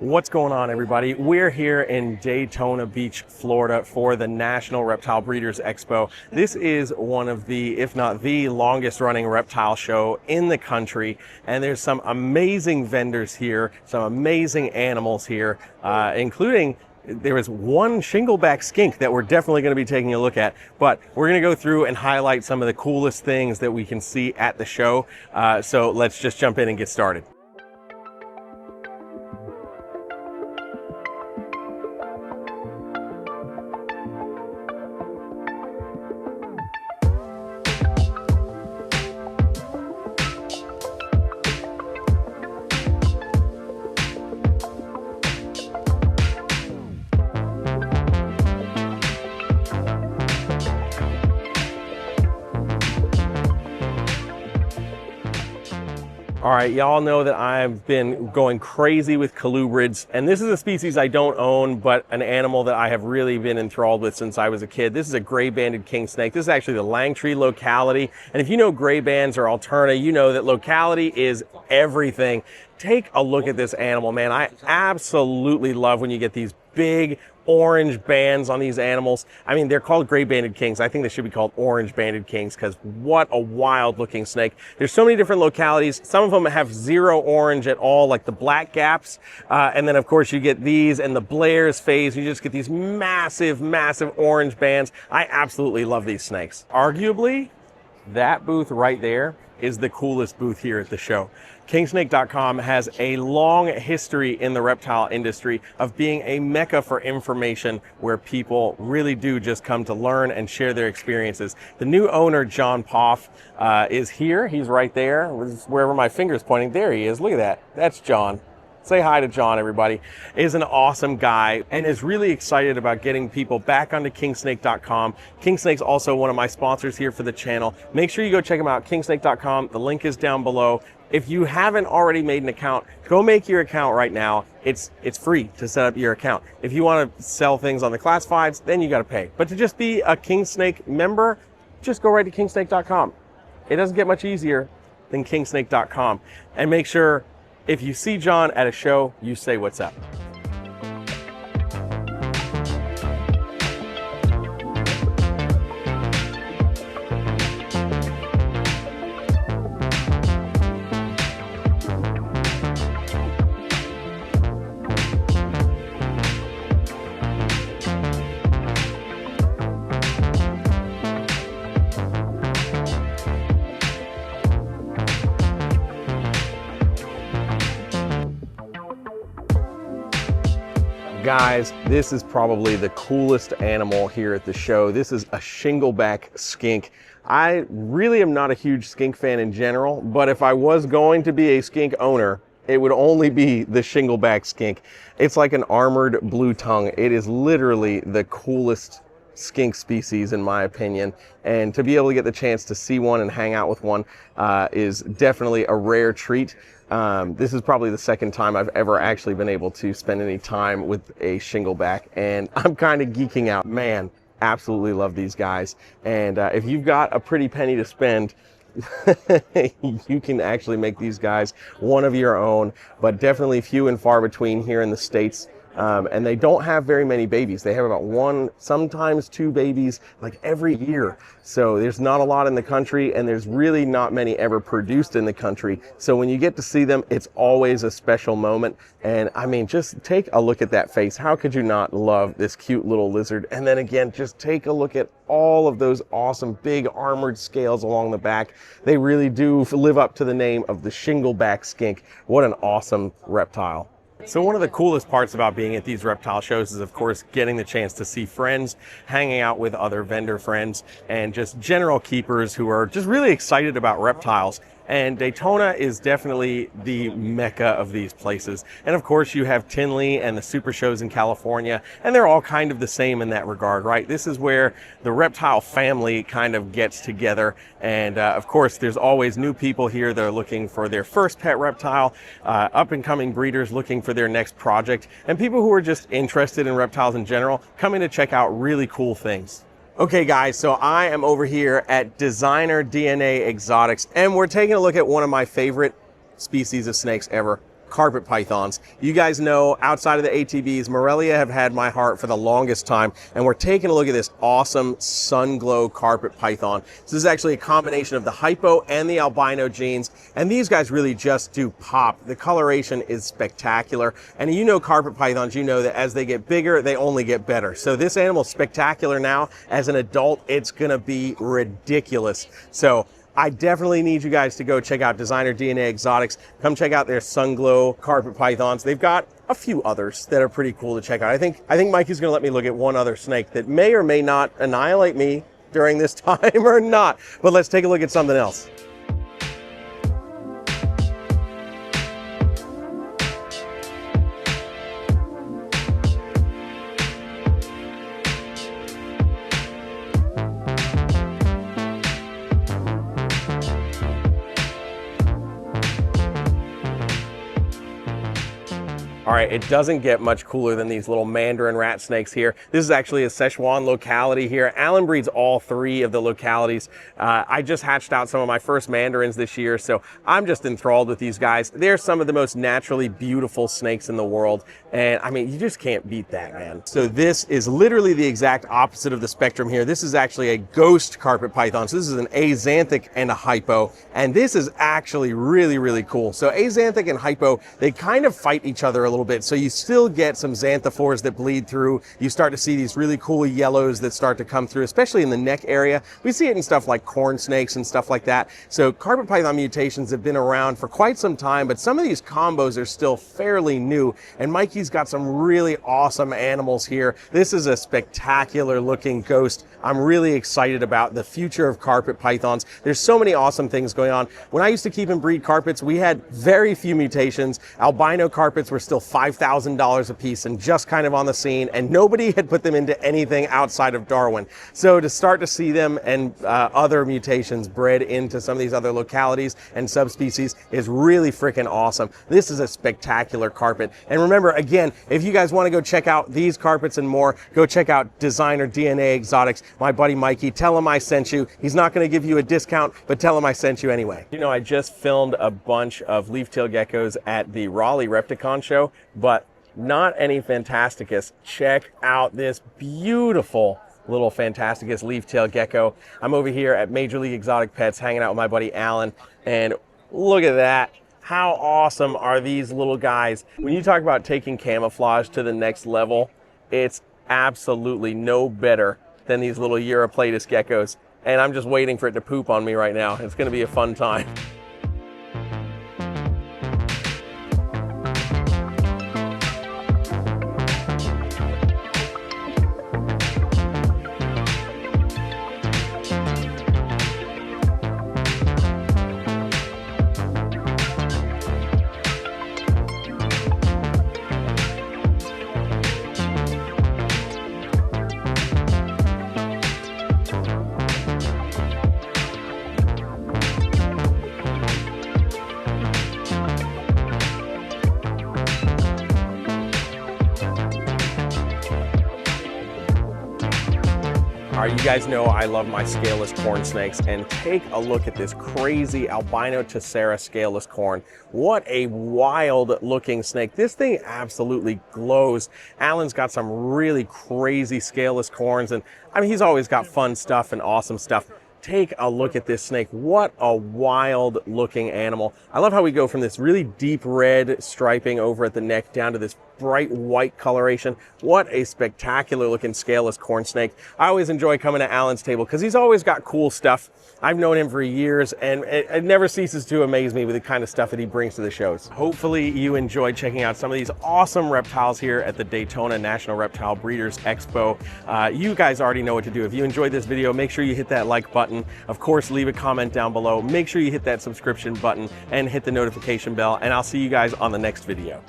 What's going on, everybody? We're here in Daytona Beach, Florida for the National Reptile Breeders Expo. This is one of the, if not the longest running reptile show in the country. And there's some amazing vendors here, some amazing animals here, including there is one shingleback skink that we're definitely going to be taking a look at, but we're going to go through and highlight some of the coolest things that we can see at the show. So let's just jump in and get started. All right, y'all know that I've been going crazy with colubrids, and this is a species I don't own, but an animal that I have really been enthralled with since I was a kid. This is a gray-banded kingsnake. This is actually the Langtree locality, and if you know gray bands or Alterna, you know that locality is everything. Take a look at this animal, man. I absolutely love when you get these big orange bands on these animals. I mean, they're called gray-banded kings. I think they should be called orange-banded kings because what a wild-looking snake. There's so many different localities. Some of them have zero orange at all, like the black gaps. And then, of course, you get these and the Blair's phase. You just get these massive, massive orange bands. I absolutely love these snakes. Arguably, that booth right there is the coolest booth here at the show. Kingsnake.com has a long history in the reptile industry of being a mecca for information where people really do just come to learn and share their experiences. The new owner, John Poff, is here. He's right there, wherever my finger's pointing. There he is. Look at that. That's John. Say hi to John, everybody. Is an awesome guy and is really excited about getting people back onto Kingsnake.com. Kingsnake's also one of my sponsors here for the channel. Make sure you go check them out, Kingsnake.com. The link is down below. If you haven't already made an account, go make your account right now. It's free to set up your account. If you want to sell things on the classifieds, then you got to pay. But to just be a Kingsnake member, just go right to Kingsnake.com. It doesn't get much easier than Kingsnake.com. And make sure if you see John at a show, you say what's up. Guys, this is probably the coolest animal here at the show. This is a shingleback skink. I really am not a huge skink fan in general, but if I was going to be a skink owner, it would only be the shingleback skink. It's like an armored blue tongue. It is literally the coolest skink species in my opinion, and to be able to get the chance to see one and hang out with one is definitely a rare treat. This is probably the second time I've ever actually been able to spend any time with a shingleback, and I'm kind of geeking out. Man, absolutely love these guys. And if you've got a pretty penny to spend, you can actually make these guys one of your own, but definitely few and far between here in the States. And they don't have very many babies. They have about one, sometimes two babies like every year. So there's not a lot in the country, and there's really not many ever produced in the country. So when you get to see them, it's always a special moment. And I mean, just take a look at that face. How could you not love this cute little lizard? And then again, just take a look at all of those awesome big armored scales along the back. They really do live up to the name of the shingleback skink. What an awesome reptile. So one of the coolest parts about being at these reptile shows is, of course, getting the chance to see friends, hanging out with other vendor friends, and just general keepers who are just really excited about reptiles. And Daytona is definitely the mecca of these places. And of course you have Tinley and the super shows in California, and they're all kind of the same in that regard, right? This is where the reptile family kind of gets together. And of course there's always new people here that are looking for their first pet reptile, up and coming breeders looking for their next project, and people who are just interested in reptiles in general, coming to check out really cool things. Okay guys, so I am over here at Designer DNA Exotics, and we're taking a look at one of my favorite species of snakes ever, carpet pythons. You guys know, outside of the ATVs, Morelia have had my heart for the longest time, and we're taking a look at this awesome sun glow carpet python. This is actually a combination of the hypo and the albino genes, and these guys really just do pop. The coloration is spectacular, and you know carpet pythons, you know that as they get bigger, they only get better. So this animal's spectacular now. As an adult, it's gonna be ridiculous. So I definitely need you guys to go check out Designer DNA Exotics. Come check out their Sunglow carpet pythons. They've got a few others that are pretty cool to check out. I think Mikey's gonna let me look at one other snake that may or may not annihilate me during this time or not. But let's take a look at something else. All right, it doesn't get much cooler than these little mandarin rat snakes here. This is actually a Sichuan locality here. Alan breeds all three of the localities. I just hatched out some of my first mandarins this year, so I'm just enthralled with these guys. They're some of the most naturally beautiful snakes in the world, and I mean, you just can't beat that, man. So this is literally the exact opposite of the spectrum here. This is actually a ghost carpet python. So this is an axanthic and a hypo, and this is actually really, really cool. So axanthic and hypo, they kind of fight each other a little bit. So you still get some xanthophores that bleed through. You start to see these really cool yellows that start to come through, especially in the neck area. We see it in stuff like corn snakes and stuff like that. So carpet python mutations have been around for quite some time, but some of these combos are still fairly new. And Mikey's got some really awesome animals here. This is a spectacular looking ghost. I'm really excited about the future of carpet pythons. There's so many awesome things going on. When I used to keep and breed carpets, we had very few mutations. Albino carpets were still $5,000 a piece and just kind of on the scene, and nobody had put them into anything outside of Darwin. So to start to see them and other mutations bred into some of these other localities and subspecies is really freaking awesome. This is a spectacular carpet. And remember, again, if you guys want to go check out these carpets and more, go check out Designer DNA Exotics. My buddy Mikey, tell him I sent you. He's not going to give you a discount, but tell him I sent you anyway. You know, I just filmed a bunch of leaf-tailed geckos at the Raleigh Repticon show, but not any Fantasticus. Check out this beautiful little Fantasticus leaf-tailed gecko. I'm over here at Major League Exotic Pets hanging out with my buddy Alan, and look at that. How awesome are these little guys? When you talk about taking camouflage to the next level, it's absolutely no better than these little Europlatus geckos. And I'm just waiting for it to poop on me right now. It's gonna be a fun time. All right, you guys know I love my scaleless corn snakes, and take a look at this crazy albino tessera scaleless corn. What a wild looking snake. This thing absolutely glows. Alan's got some really crazy scaleless corns, and I mean, he's always got fun stuff and awesome stuff. Take a look at this snake. What a wild looking animal. I love how we go from this really deep red striping over at the neck down to this bright white coloration. What a spectacular looking scaleless corn snake. I always enjoy coming to Alan's table because he's always got cool stuff. I've known him for years, and it never ceases to amaze me with the kind of stuff that he brings to the shows. Hopefully you enjoyed checking out some of these awesome reptiles here at the Daytona National Reptile Breeders Expo. You guys already know what to do. If you enjoyed this video, make sure you hit that like button. Of course, leave a comment down below. Make sure you hit that subscription button and hit the notification bell, and I'll see you guys on the next video.